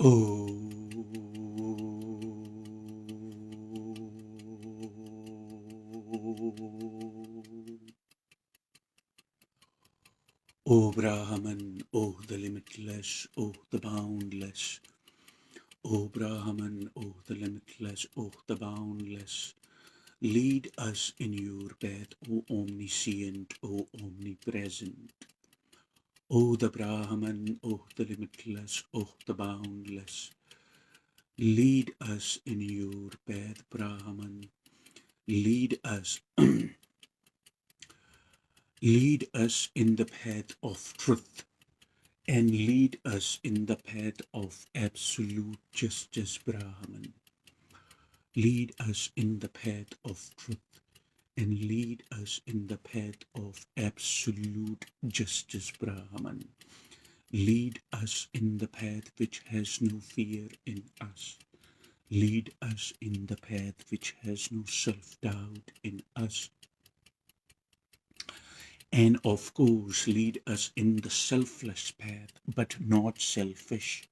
O Brahman, O the limitless, O the boundless. O Brahman, O the limitless, O the boundless. Lead us in your path, O omniscient, O omnipresent. O the Brahman, O the limitless, O the boundless. Lead us in your path, Brahman. Lead us, lead us in the path of truth, and lead us in the path of absolute justice, Brahman. Lead us in the path of truth, and lead us in the path of absolute justice, Brahman. Lead us in the path which has no fear in us. Lead us in the path which has no self-doubt in us. And of course, lead us in the selfless path, but not selfish.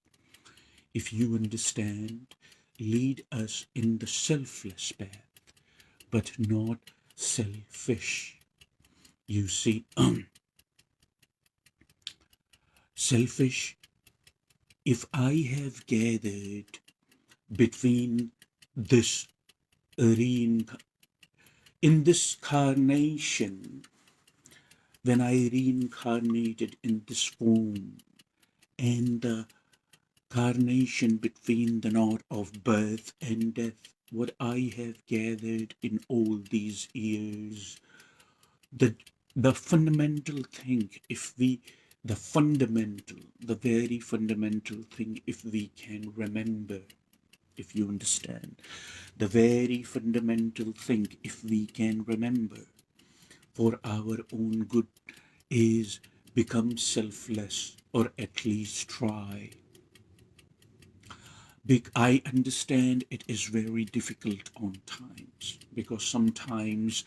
If you understand, lead us in the selfless path, but not selfish. You see, selfish, if I have gathered between this in this carnation, when I reincarnated in this form, and the carnation between the knot of birth and death, what I have gathered in all these years, the fundamental thing, the very fundamental thing, if we can remember, if you understand, the very fundamental thing, if we can remember, for our own good, is become selfless, or at least try. I understand it is very difficult on times, because sometimes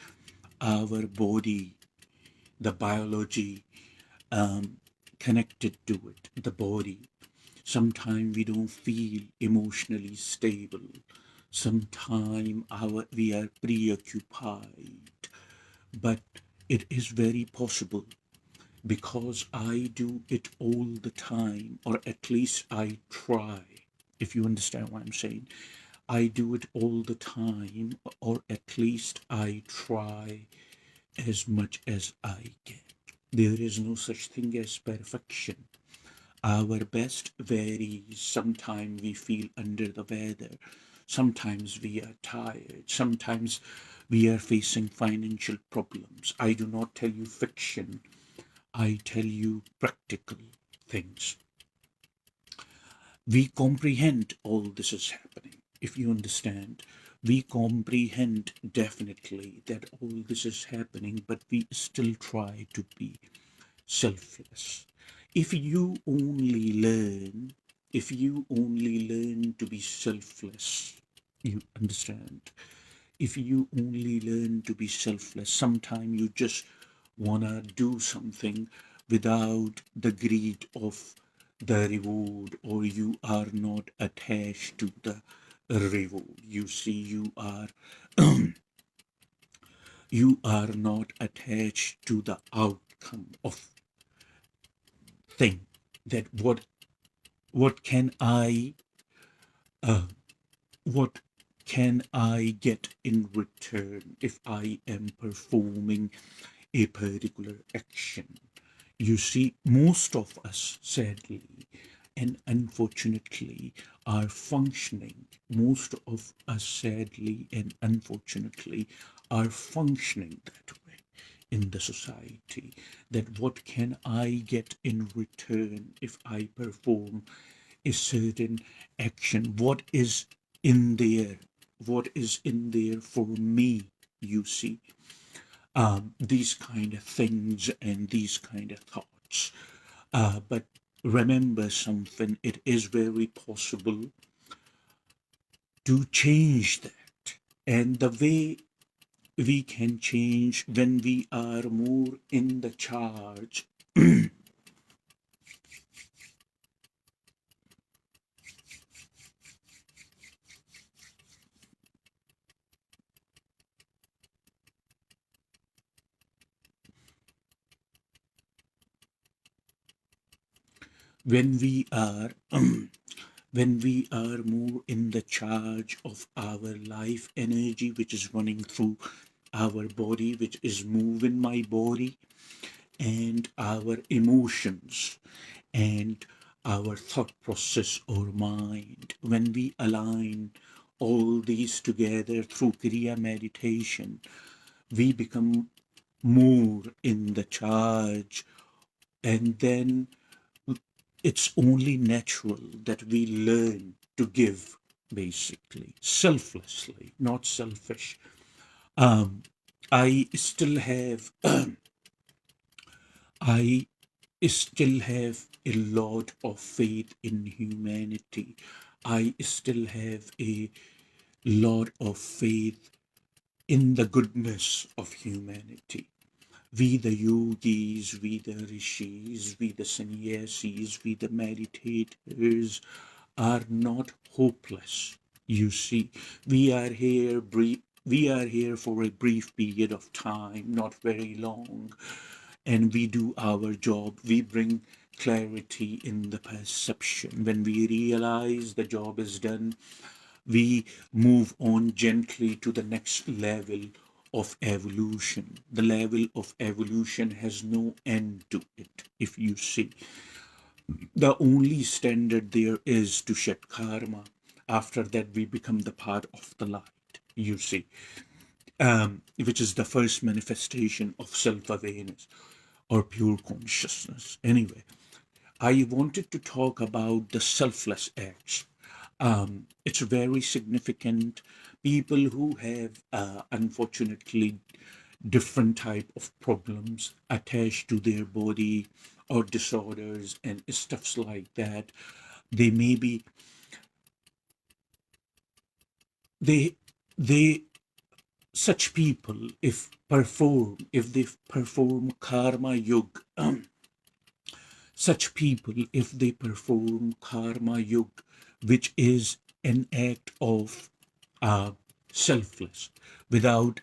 our body, the biology connected to it, the body, sometimes we don't feel emotionally stable. Sometimes we are preoccupied. But it is very possible, because I do it all the time, or at least I try, if you understand what I'm saying. I do it all the time, or at least I try as much as I can. There is no such thing as perfection. Our best varies. Sometimes we feel under the weather. Sometimes we are tired. Sometimes we are facing financial problems. I do not tell you fiction. I tell you practical things. We comprehend all this is happening. If you understand, we comprehend definitely that all this is happening, but we still try to be selfless. If you only learn to be selfless, you understand. If you only learn to be selfless, sometimes you just wanna do something without the greed of the reward, or you are not attached to the reward. You see, you are not attached to the outcome of thing, that what can I get in return if I am performing a particular action. You see, most of us, sadly and unfortunately, are functioning. Most of us, sadly and unfortunately, are functioning that way in the society, that what can I get in return if I perform a certain action? What is in there? What is in there for me? You see, these kind of things and these kind of thoughts. But remember something, it is very possible to change that. And the way we can change, when we are more in the charge, when we are when we are more in the charge of our life energy, which is running through our body, which is moving my body, and our emotions and our thought process or mind, when we align all these together through Kriya meditation, we become more in the charge, and then it's only natural that we learn to give, basically selflessly, not selfish. um I still have I still have a lot of faith in humanity. I still have a lot of faith in the goodness of humanity. We the yogis, we the rishis, we the sannyasis, we the meditators are not hopeless. You see, we are here for a brief period of time, not very long, and we do our job. We bring clarity in the perception. When we realize the job is done, we move on gently to the next level of evolution. The level of evolution has no end to it. If you see, the only standard there is to shed karma. After that, we become the part of the light, you see, which is the first manifestation of self awareness or pure consciousness. Anyway, I wanted to talk about the selfless acts. It's very significant. People who have, unfortunately, different type of problems attached to their body or disorders and stuffs like that, they may be they they such people, if they perform karma yoga, such people, if they perform karma yoga, which is an act of uh, selfless, without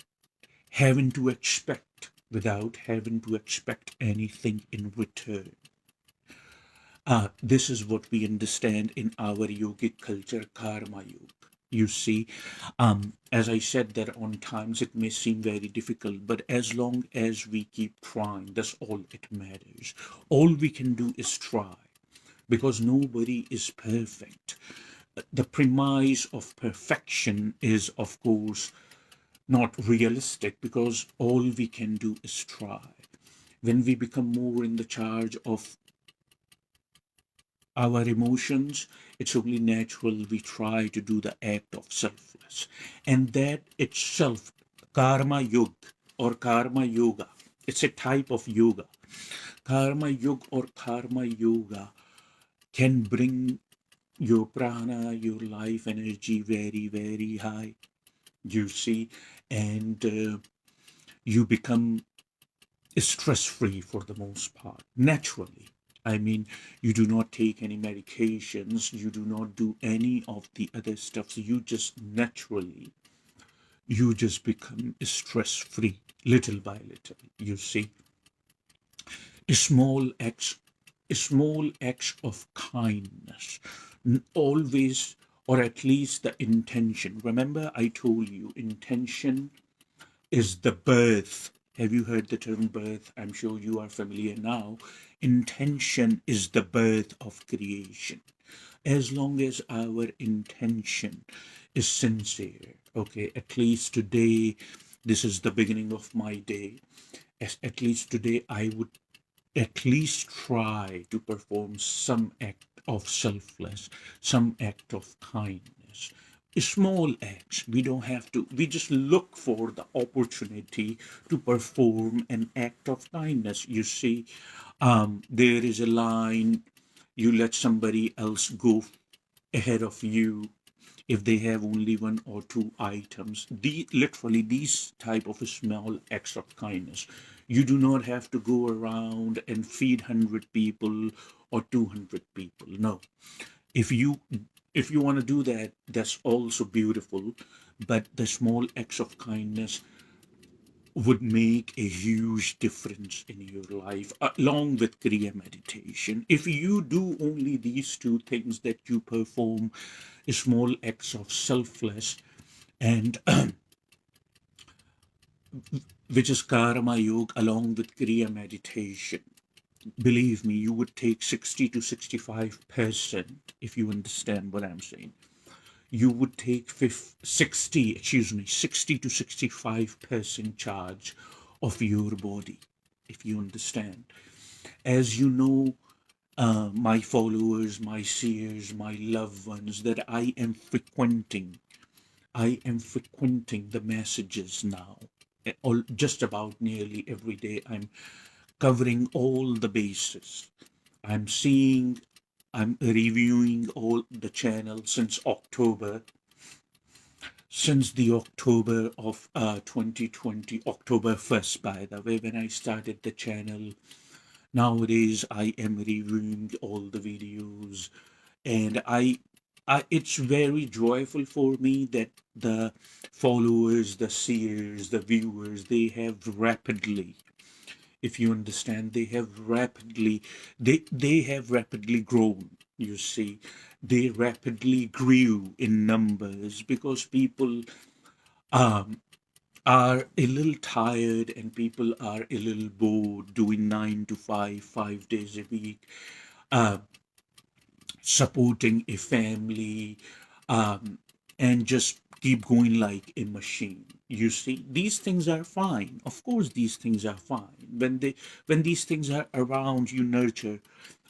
without having to expect anything in return. This is what we understand in our yogic culture, karma yoga. You see, as I said, that on times it may seem very difficult, but as long as we keep trying, that's all it matters. All we can do is try, because nobody is perfect. The premise of perfection is, of course, not realistic, because all we can do is try. When we become more in the charge of our emotions, it's only natural we try to do the act of selfless. And that itself, karma yoga or karma yoga, it's a type of yoga. Karma yoga or karma yoga can bring your prana, your life energy very, very high, you see, and you become stress free for the most part, naturally. I mean, you do not take any medications, you do not do any of the other stuff. So you just become stress free little by little. You see, small acts, small acts of kindness, always, or at least the intention. Remember, I told you, intention is the birth. Have you heard the term birth? I'm sure you are familiar now. Intention is the birth of creation. As long as our intention is sincere, okay, at least today, this is the beginning of my day. At least today, I would at least try to perform some act of selfless, some act of kindness. Small acts. We don't have to, we just look for the opportunity to perform an act of kindness. You see, there is a line, you let somebody else go ahead of you if they have only one or two items. Literally these type of small acts of kindness. You do not have to go around and feed 100 people or 200 people. No. If you if you want to do that, that's also beautiful. But the small acts of kindness would make a huge difference in your life, along with Kriya meditation. If you do only these two things, that you perform small acts of selfless and which is karma yoga along with Kriya meditation, believe me, you would take 60 to 65%, if you understand what I'm saying. You would take 60 to 65% charge of your body, if you understand. As you know, my followers, my seers, my loved ones, that I am frequenting the messages now. Just about nearly every day, I'm covering all the bases. I'm seeing, I'm reviewing all the channels since the October of 2020, October 1st, by the way, when I started the channel. Nowadays, I am reviewing all the videos, and it's very joyful for me that the followers, the seers, the viewers, they have rapidly, if you understand, they have rapidly grown. You see, they rapidly grew in numbers because people um, are a little tired and people are a little bored doing 9 to 5, 5 days a week, uh, supporting a family, um, and just keep going like a machine. You see, these things are fine. Of course, these things are fine. When these things are around, you nurture,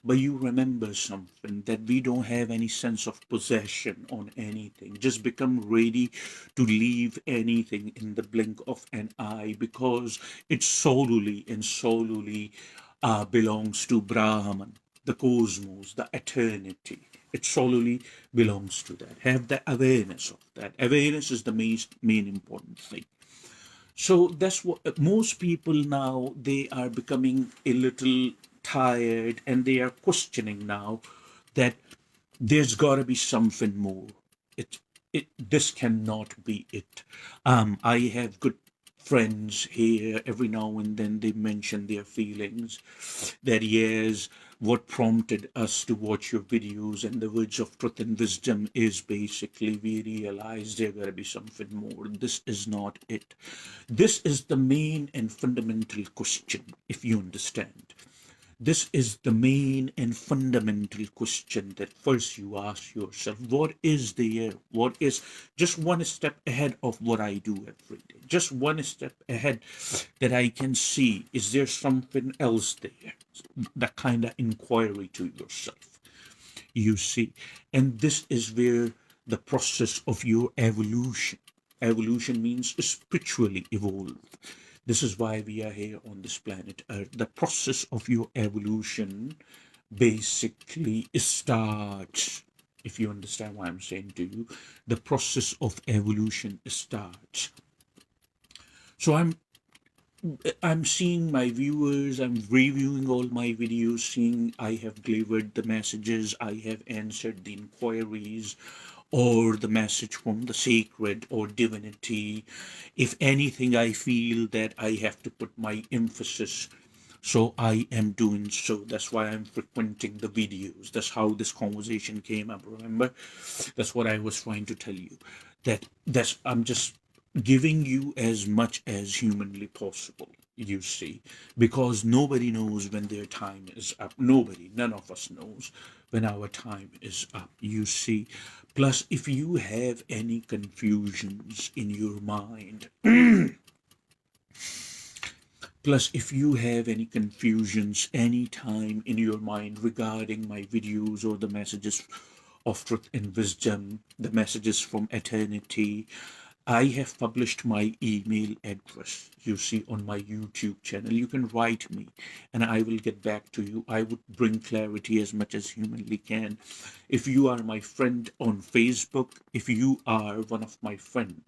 but you remember something, that we don't have any sense of possession on anything. Just become ready to leave anything in the blink of an eye, because it solely belongs to Brahman, the cosmos, the eternity. It solely belongs to that. Have the awareness of that. Awareness is the main important thing. So that's what most people now, they are becoming a little tired, and they are questioning now that there's got to be something more. It this cannot be it. I have good friends here. Every now and then they mention their feelings, that yes, what prompted us to watch your videos and the words of truth and wisdom is basically we realize there gotta be something more. This is not it. This is the main and fundamental question, if you understand. This is the main and fundamental question, that first you ask yourself, what is there? What is, just one step ahead of what I do every day? Just one step ahead, that I can see, is there something else there? That kind of inquiry to yourself, you see. And this is where the process of your evolution means spiritually evolve. This is why we are here on this planet Earth. The process of your evolution basically starts, if you understand what I'm saying to you, the process of evolution starts. So I'm seeing my viewers, I'm reviewing all my videos, seeing I have delivered the messages, I have answered the inquiries, or the message from the sacred or divinity. If anything, I feel that I have to put my emphasis, so I am doing so. That's why I'm frequenting the videos. That's how this conversation came up, remember? That's what I was trying to tell you. That's I'm just giving you as much as humanly possible, you see, because nobody knows when their time is up. None of us knows when our time is up, you see. Plus, if you have any confusions in your mind, plus, if you have any confusions any time in your mind regarding my videos or the messages of truth and wisdom, the messages from eternity, I have published my email address, you see, on my YouTube channel. You can write me and I will get back to you. I would bring clarity as much as humanly can. If you are my friend on Facebook, if you are one of my friends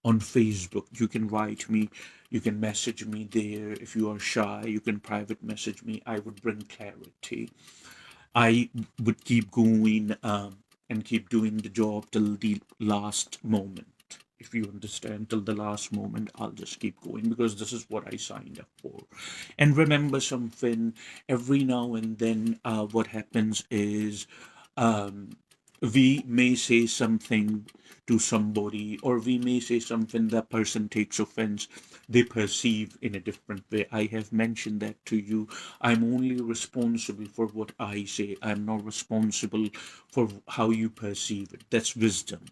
on Facebook, you can write me, you can message me there. If you are shy, you can private message me. I would bring clarity. I would keep going and keep doing the job till the last moment. If you understand, till the last moment, I'll just keep going because this is what I signed up for. And remember something, every now and then, what happens is, um, we may say something to somebody, or we may say something, that person takes offense, they perceive in a different way. I have mentioned that to you. I'm only responsible for what I say. I'm not responsible for how you perceive it. That's wisdom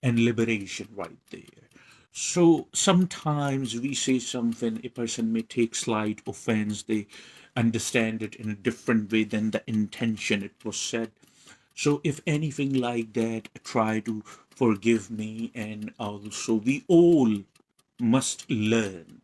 and liberation right there. So sometimes we say something, a person may take slight offense, they understand it in a different way than the intention it was said. So if anything like that, try to forgive me. And also, we all must learn.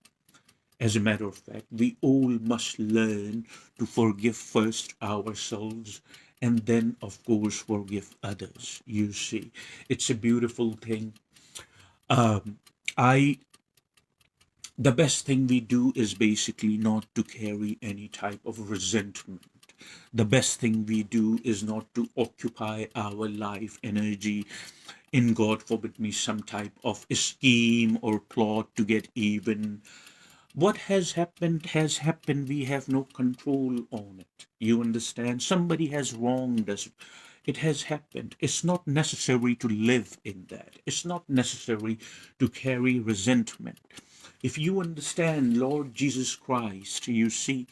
As a matter of fact, we all must learn to forgive first ourselves, and then, of course, forgive others. You see, it's a beautiful thing. Um, I The best thing we do is basically not to carry any type of resentment. The best thing we do is not to occupy our life energy in, God forbid me, some type of scheme or plot to get even. What has happened. We have no control on it. You understand? Somebody has wronged us. It has happened. It's not necessary to live in that. It's not necessary to carry resentment. If you understand Lord Jesus Christ, you see,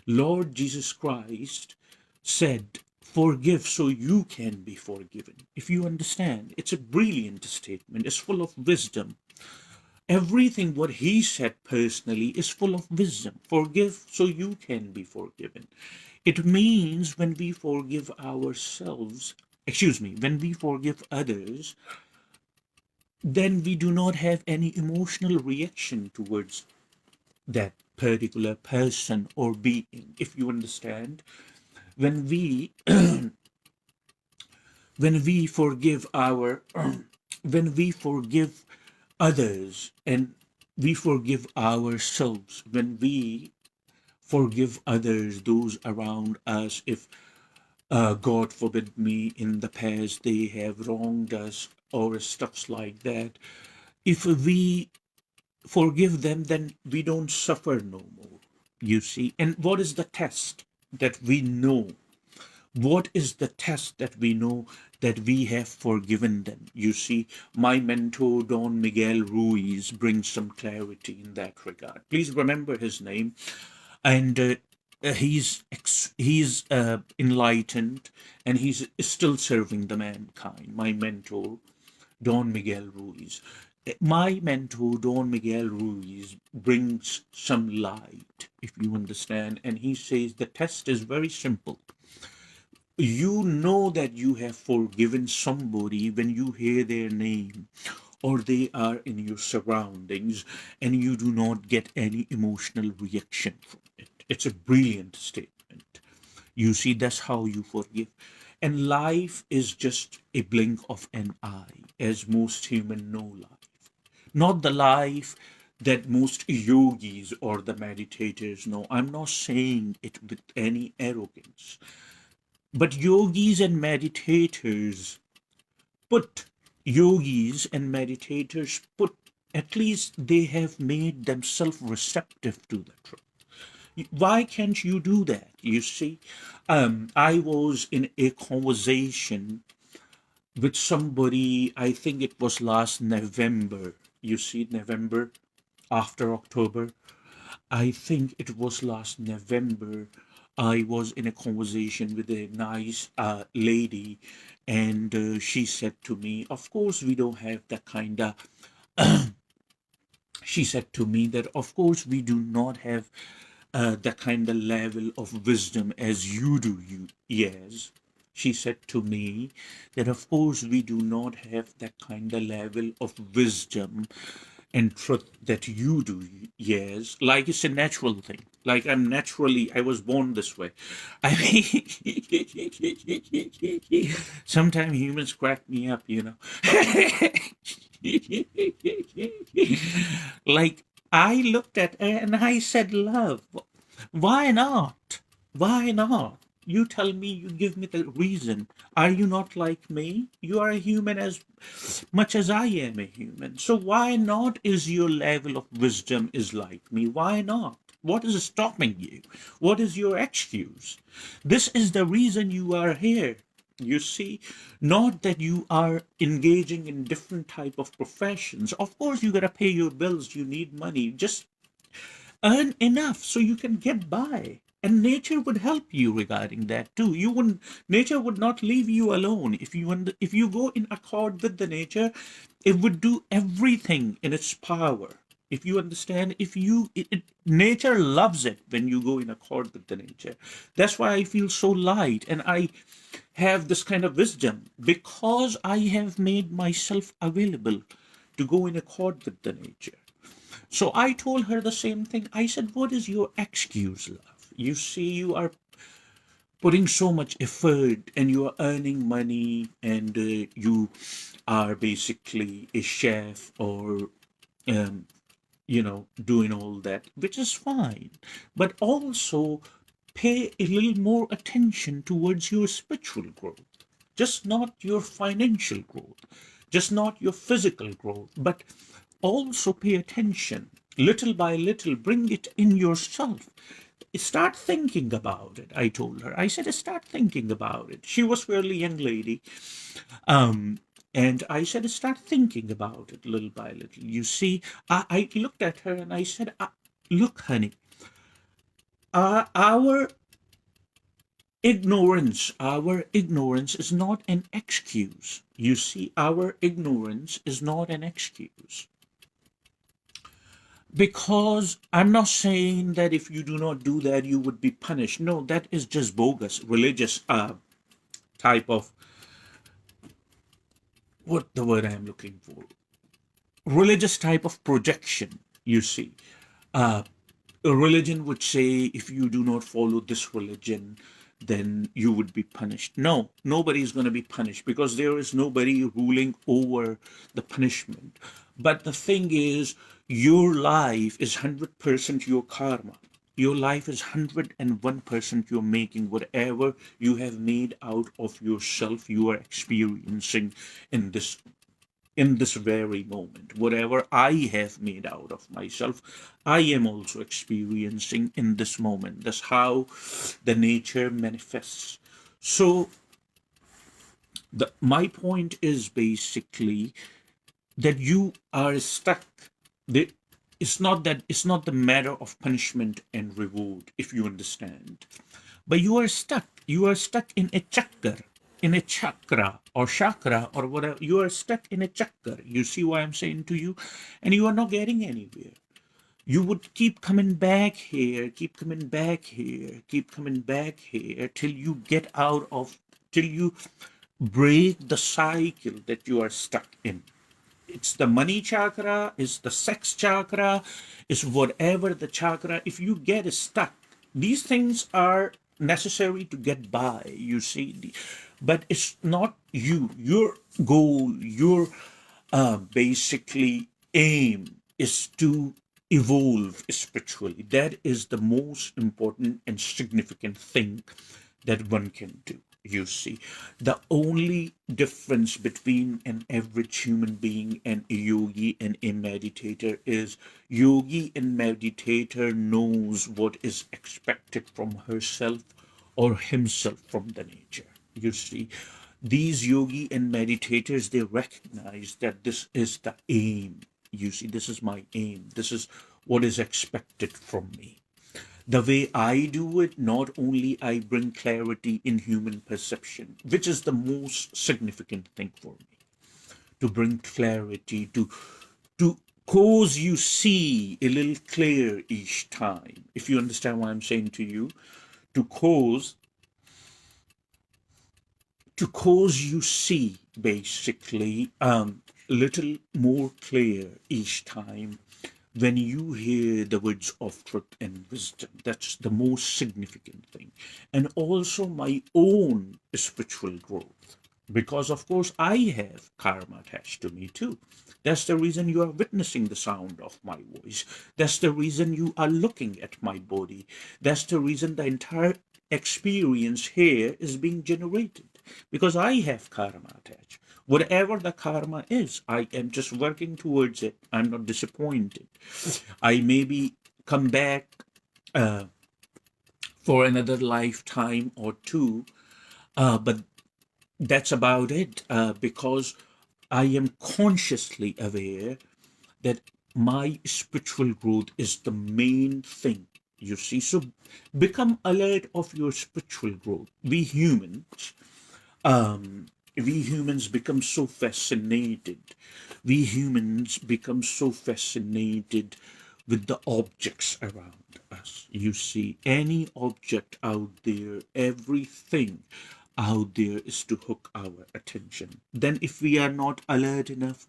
Lord Jesus Christ said, forgive so you can be forgiven. If you understand, it's a brilliant statement. It's full of wisdom. Everything what he said personally is full of wisdom. Forgive so you can be forgiven. It means when we forgive ourselves, excuse me, when we forgive others, then we do not have any emotional reaction towards that particular person or being. If you understand, when we when we forgive our when we forgive others, and we forgive ourselves, when we forgive others, those around us, if God forbid me, in the past they have wronged us or stuffs like that, if we forgive them, then we don't suffer no more. You see, and what is the test that we know? What is the test that we know that we have forgiven them? You see, my mentor, Don Miguel Ruiz, brings some clarity in that regard. Please remember his name. And he's enlightened, and he's still serving the mankind. My mentor, Don Miguel Ruiz. My mentor, Don Miguel Ruiz, brings some light, if you understand, and he says the test is very simple. You know that you have forgiven somebody when you hear their name, or they are in your surroundings, and you do not get any emotional reaction from it. It's a brilliant statement. You see, that's how you forgive. And life is just a blink of an eye, as most human know life. Not the life that most yogis or the meditators know. I'm not saying it with any arrogance. But put yogis and meditators put, at least they have made themselves receptive to the truth. Why can't you do that? You see, I was in a conversation with somebody, I think it was last November. You see, November after October. I think it was last November. I was in a conversation with a nice lady, and she said to me, of course, we don't have that kind of. She said to me that, of course, we do not have the kind of level of wisdom as you do, you. Yes. She said to me that, of course, we do not have that kind of level of wisdom and truth that you do. Yes, like it's a natural thing. Like I was born this way. I mean, sometimes humans crack me up, you know. Like, I looked at her and I said, love, why not? Why not? You tell me, you give me the reason. Are you not like me? You are a human as much as I am a human. So why not is your level of wisdom is like me? Why not? What is stopping you? What is your excuse? This is the reason you are here. You see, not that you are engaging in different type of professions. Of course, you gotta pay your bills. You need money. Just earn enough so you can get by, and nature would help you regarding that too. You wouldn't Nature would not leave you alone. If you go in accord with the nature, it would do everything in its power. If you understand, if you nature loves it when you go in accord with the nature. That's why I feel so light, and I have this kind of wisdom, because I have made myself available to go in accord with the nature. So I told her the same thing. I said, what is your excuse, love? You see, you are putting so much effort and you are earning money, and you are basically a chef, or, um, doing all that, which is fine. But also pay a little more attention towards your spiritual growth, just not your financial growth, just not your physical growth, but also pay attention little by little, bring it in yourself. Start thinking about it, I told her. I said, start thinking about it. She was fairly young lady. um and I said, start thinking about it little by little. You see, I looked at her and I said, look, honey, our ignorance is not an excuse. You see, our ignorance is not an excuse. Because I'm not saying that if you do not do that, you would be punished. No, that is just bogus, religious type of, what the word I'm looking for? Religious type of projection, you see. Uh, a religion would say, if you do not follow this religion, then you would be punished. No, nobody is going to be punished, because there is nobody ruling over the punishment. But the thing is, your life is 100% your karma. Your life is 101% you're making. Whatever you have made out of yourself, you are experiencing in this very moment. Whatever I have made out of myself, I am also experiencing in this moment. That's how the nature manifests. So my point is basically that you are stuck. The, it's not the matter of punishment and reward, if you understand. But you are stuck. You are stuck in a chakra or chakra or whatever. You are stuck in a chakra. You see what I'm saying to you? And you are not getting anywhere. You would keep coming back here, keep coming back here, keep coming back here, till you break the cycle that you are stuck in. It's the money chakra, it's the sex chakra, it's whatever the chakra. If you get stuck, these things are necessary to get by, you see. But it's not you. Your goal, your basically aim is to evolve spiritually. That is the most important and significant thing that one can do. You see, the only difference between an average human being and a yogi and a meditator is, yogi and meditator knows what is expected from herself or himself from the nature. You see, these yogi and meditators, they recognize that this is the aim. You see, this is my aim. This is what is expected from me. The way I do it, not only I bring clarity in human perception, which is the most significant thing for me, to bring clarity, to cause you see a little clear each time. If you understand what I'm saying to you, to cause you see basically a little more clear each time when you hear the words of truth and wisdom. That's the most significant thing. And also my own spiritual growth, because of course I have karma attached to me too. That's the reason you are witnessing the sound of my voice. That's the reason you are looking at my body. That's the reason the entire experience here is being generated because I have karma attached. Whatever the karma is, I am just working towards it. I'm not disappointed. I maybe come back uh, for another lifetime or two, but that's about it, because I am consciously aware that my spiritual growth is the main thing. You see, so become alert of your spiritual growth. Um, we humans become so fascinated. We humans become so fascinated with the objects around us. You see, any object out there, everything out there is to hook our attention. Then, if we are not alert enough,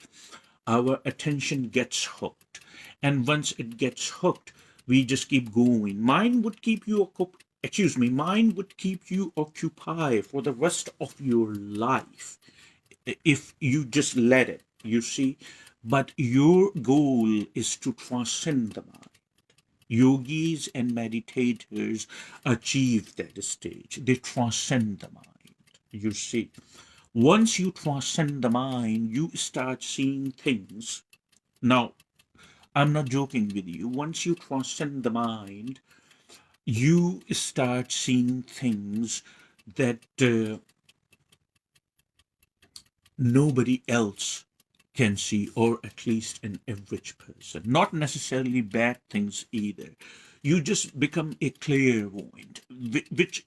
our attention gets hooked. And once it gets hooked, we just keep going. Mind would keep you occupied for the rest of your life if you just let it, you see. But your goal is to transcend the mind. Yogis and meditators achieve that stage. They transcend the mind, you see. Once you transcend the mind, you start seeing things. Now, I'm not joking with you. Once you transcend the mind, you start seeing things that nobody else can see, or at least an average person. Not necessarily bad things either. You just become a clairvoyant, which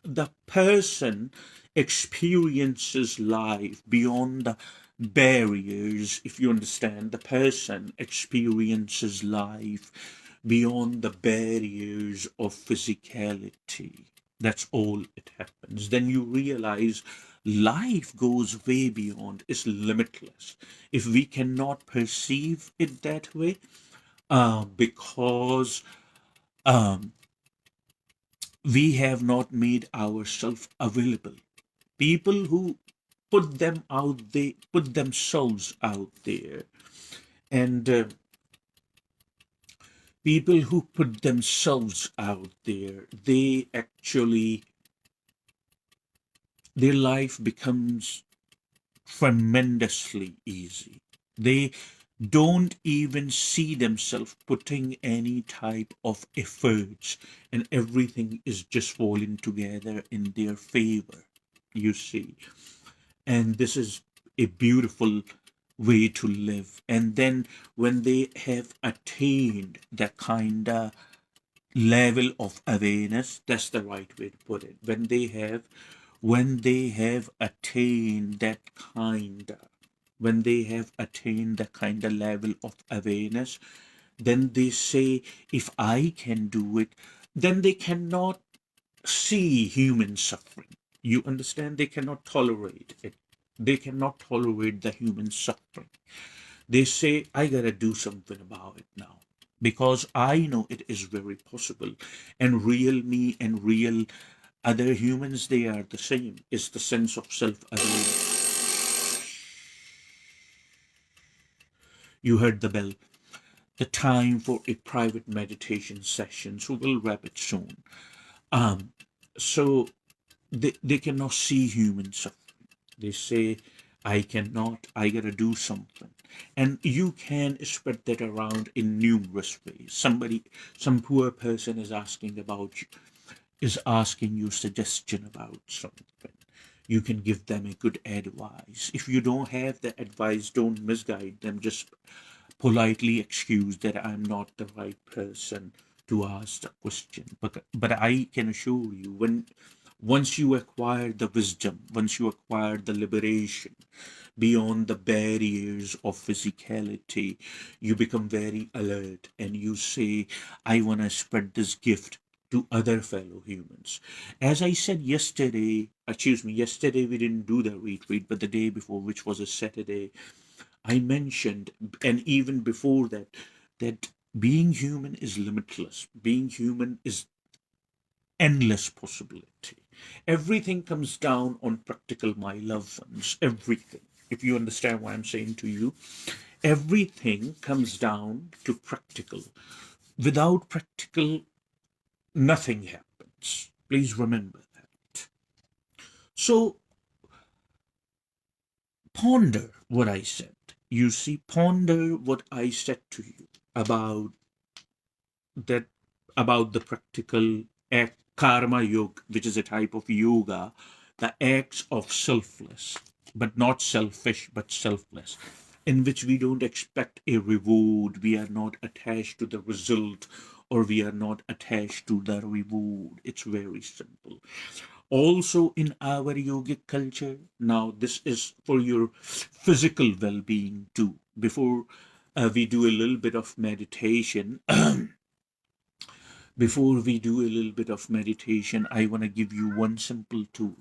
the person experiences life beyond the barriers. If you understand, the person experiences life beyond the barriers of physicality. That's all it happens. Then you realize life goes way beyond, is limitless. If we cannot perceive it that way, because um, we have not made ourselves available. People who put themselves out there, and people who put themselves out there, they actually, their life becomes tremendously easy. They don't even see themselves putting any type of efforts, and everything is just falling together in their favor, you see. And this is a beautiful way to live. And then when they have attained that kind of level of awareness, that's the right way to put it, when they have attained that kind when they have attained that kind of level of awareness, then they say, if I can do it, then they cannot see human suffering. You understand? They cannot tolerate it. They cannot tolerate the human suffering. They say, I gotta do something about it now, because I know it is very possible. And real me and real other humans, they are the same. It's the sense of self awareness. You heard the bell. The time for a private meditation session. So we'll wrap it soon. Um, so they cannot see human suffering. They say, I cannot, I gotta do something. And you can spread that around in numerous ways. Some poor person is asking about you, is asking you suggestion about something. You can give them a good advice. If you don't have the advice, don't misguide them. Just politely excuse that I'm not the right person to ask the question. But I can assure you, when once you acquire the wisdom, once you acquire the liberation beyond the barriers of physicality, you become very alert and you say, I want to spread this gift to other fellow humans. As I said yesterday, yesterday we didn't do the retreat, but the day before, which was a Saturday, I mentioned, and even before that, that being human is limitless. Being human is endless possibility. Everything comes down on practical, my loved ones. Everything. If you understand what I'm saying to you, everything comes down to practical. Without practical, nothing happens. Please remember that. So ponder what I said. You see, ponder what I said to you about that, about the practical act, karma yoga, which is a type of yoga, the acts of selfless, but not selfish, but selfless, in which we don't expect a reward, we are not attached to the result, or we are not attached to the reward. It's very simple. Also, in our yogic culture, now this is for your physical well being too. Before we do a little bit of meditation, before we do a little bit of meditation, I want to give you one simple tool,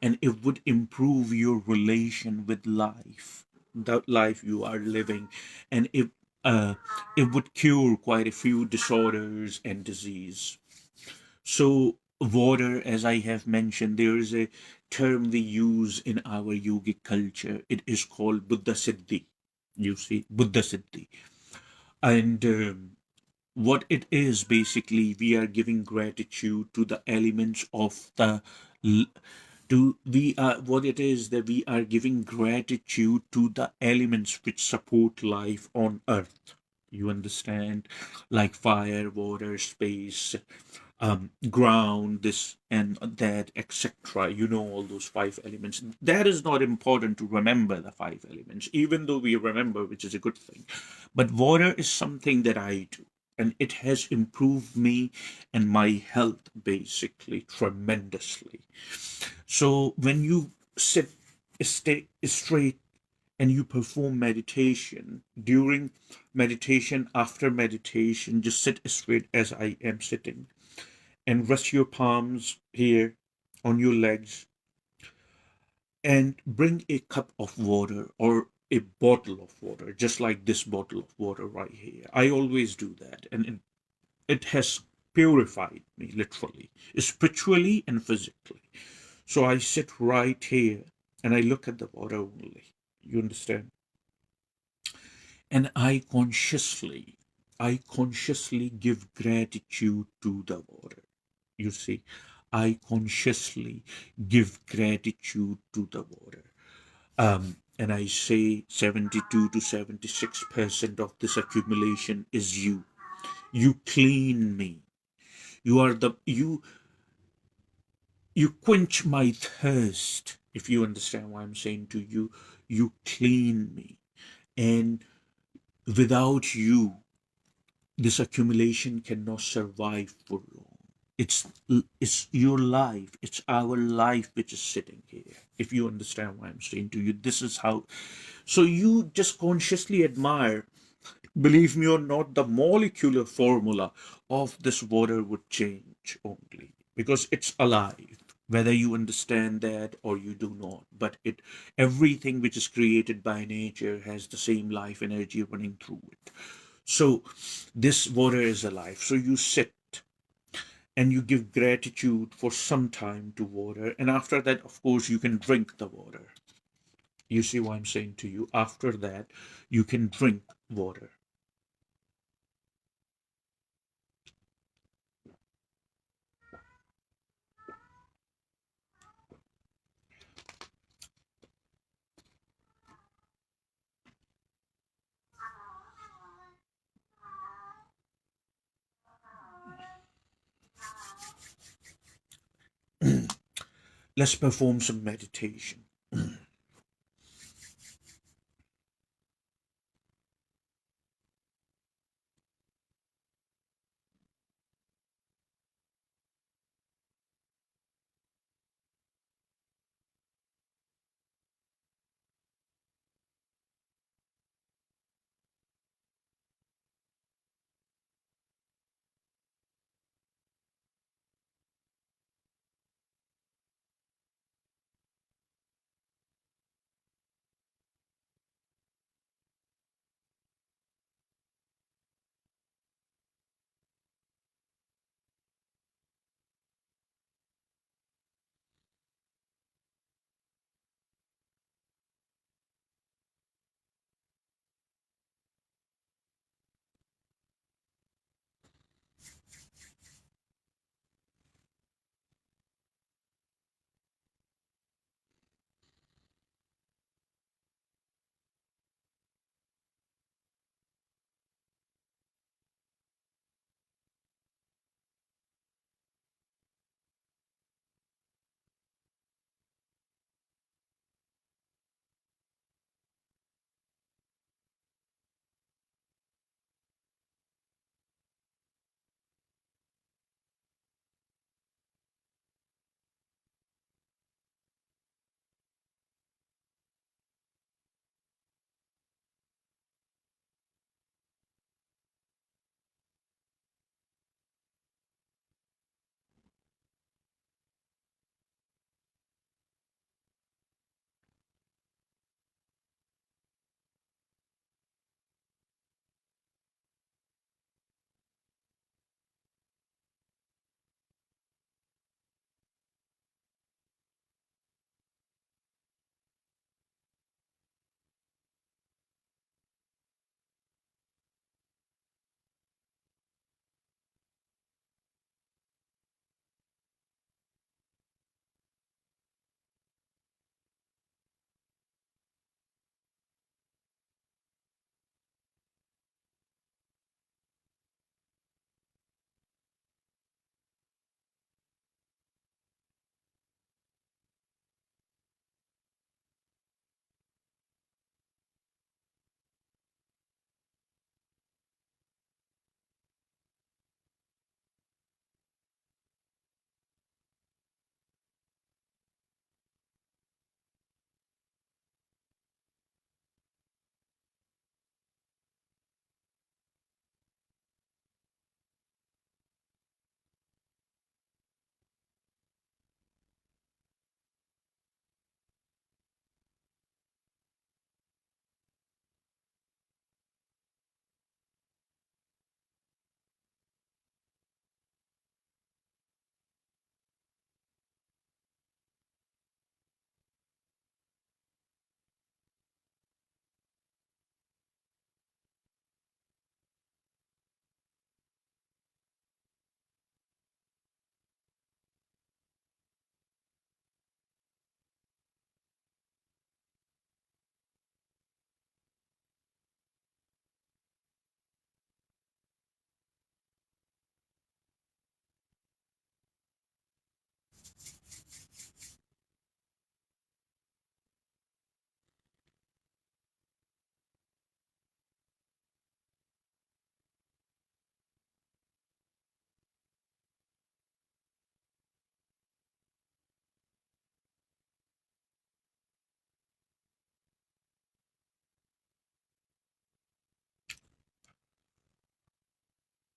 and it would improve your relation with life, the life you are living, and uh, it would cure quite a few disorders and disease. So, water, as I have mentioned, there is a term we use in our yogic culture. It is called Buddha Siddhi. You see, Buddha Siddhi. And what it is basically, we are giving gratitude to the elements of the to we are what it is that we are giving gratitude to the elements which support life on earth. You understand, like fire, water, space, ground, this and that, etc. You know, all those five elements. That is not important to remember the five elements, even though we remember, which is a good thing. But water is something that I do, and it has improved me and my health basically tremendously. So when you sit stay straight and you perform meditation, during meditation, after meditation, just sit straight as I am sitting, and rest your palms here on your legs, and bring a cup of water or a bottle of water, just like this bottle of water right here. I always do that, and it has purified me literally, spiritually and physically. So I sit right here and I look at the water only. You understand? And I consciously give gratitude to the water. You see, I consciously give gratitude to the water. And I say 72 to 76% of this accumulation is you. You clean me. You quench my thirst. If you understand what I'm saying to you, you clean me. And without you, this accumulation cannot survive for long. It's your life, it's our life which is sitting here. If you understand what I'm saying to you, this is how. So you just consciously admire. Believe me or not, the molecular formula of this water would change only because it's alive, whether you understand that or you do not. But everything which is created by nature has the same life energy running through it. So this water is alive. So you sit and you give gratitude for some time to water. And after that, of course, you can drink the water. You see what I'm saying to you? After that, you can drink water. Let's perform some meditation.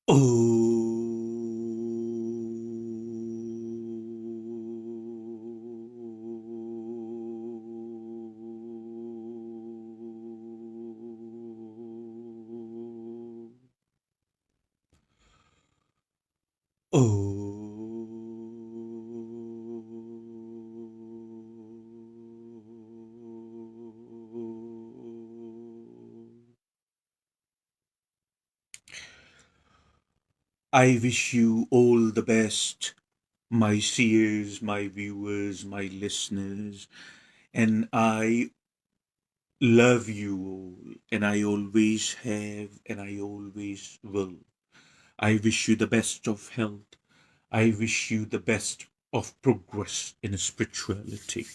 Oh. I wish you all the best, my seers, my viewers, my listeners, and I love you all, and I always have, and I always will. I wish you the best of health. I wish you the best of progress in spirituality.